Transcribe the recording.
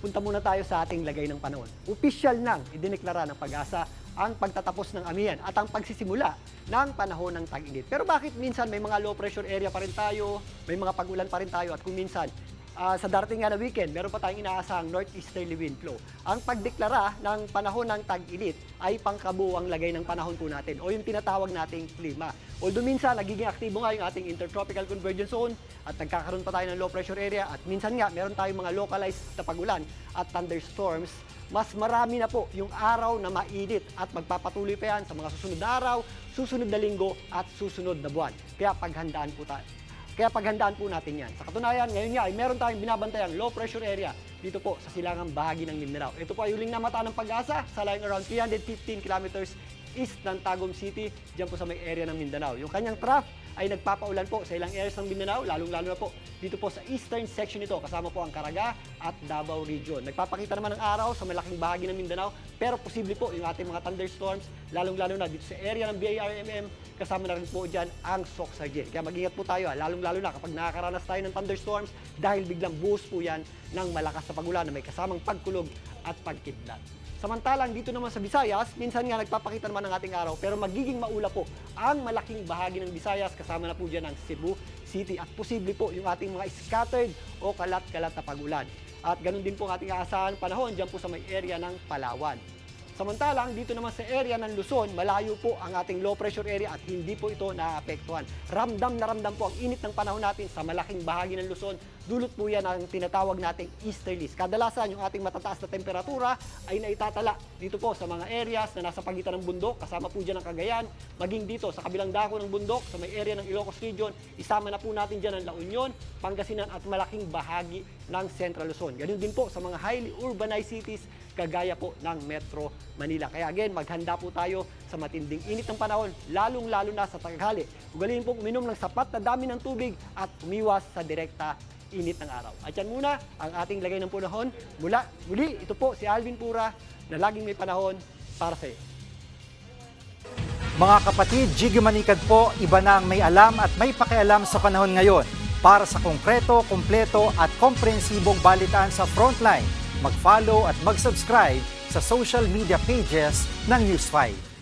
punta muna tayo sa ating lagay ng panahon. Opisyal nang idineklara ng Pag-asa ang pagtatapos ng amihan at ang pagsisimula ng panahon ng tag-init. Pero bakit minsan may mga low pressure area pa rin tayo, may mga pag-ulan pa rin tayo at kung minsan sa darating nga na weekend, meron pa tayong inaasahang northeasterly wind flow. Ang pagdeklara ng panahon ng tag-init ay pangkabuang lagay ng panahon po natin o yung tinatawag nating klima. Although minsan nagiging aktibo nga yung ating intertropical convergence zone at nagkakaroon pa tayo ng low pressure area at minsan nga meron tayong mga localized na pag-ulan at thunderstorms, mas marami na po yung araw na mainit at magpapatuloy pa yan sa mga susunod na araw, susunod na linggo at susunod na buwan. Kaya paghandaan po natin yan. Sa katunayan, ngayon nga ay meron tayong binabantayang low pressure area dito po sa silangang bahagi ng Mindanao. Ito po ay huling na mata ng Pag-asa sa lying around 315 kilometers east ng Tagum City, dyan po sa may area ng Mindanao. Yung kanyang trough ay nagpapaulan po sa ilang areas ng Mindanao, lalong-lalo na po dito po sa eastern section nito, kasama po ang Caraga at Davao Region. Nagpapakita naman ng araw sa malaking bahagi ng Mindanao, pero posible po yung ating mga thunderstorms, lalong-lalo na dito sa area ng BIRMM, kasama na rin po dyan ang Soxargen. Kaya mag-ingat po tayo, lalong-lalo na kapag nakakaranas tayo ng thunderstorms dahil biglang buhos po yan ng malakas na pag-ulan na may kasamang pagkulog at pagkidlat. Samantalang dito naman sa Visayas, minsan nga nagpapakita naman ng ating araw pero magiging maula po ang malaking bahagi ng Visayas kasama na po dyan ang Cebu City at posible po yung ating mga scattered o kalat-kalat na pag-ulan. At ganun din po ang ating aasahan panahon dyan po sa may area ng Palawan. Samantalang dito naman sa area ng Luzon, malayo po ang ating low pressure area at hindi po ito naapektuhan. Ramdam na ramdam po ang init ng panahon natin sa malaking bahagi ng Luzon. Dulot po yan ang tinatawag nating easterlies. Kadalasan yung ating matataas na temperatura ay naitatala dito po sa mga areas na nasa pagitan ng bundok, kasama po dyan ang Cagayan, maging dito sa kabilang dako ng bundok, sa may area ng Ilocos Region, isama na po natin dyan ang La Union, Pangasinan at malaking bahagi ng Central Luzon. Ganun din po sa mga highly urbanized cities, kagaya po ng Metro Manila. Kaya again, maghanda po tayo sa matinding init ng panahon, lalong-lalo na sa tanghali. Ugaliin po uminom ng sapat na dami ng tubig at umiwas sa direkta init ng araw. At yan muna ang ating lagay ng panahon. Muli, ito po si Alvin Pura na laging may panahon para sa iyo. Mga kapatid, Jiggy Manikad po, iba na ang may alam at may pakialam sa panahon ngayon. Para sa konkreto, kumpleto at komprehensibong balitaan sa Frontline, mag-follow at mag-subscribe sa social media pages ng News 5.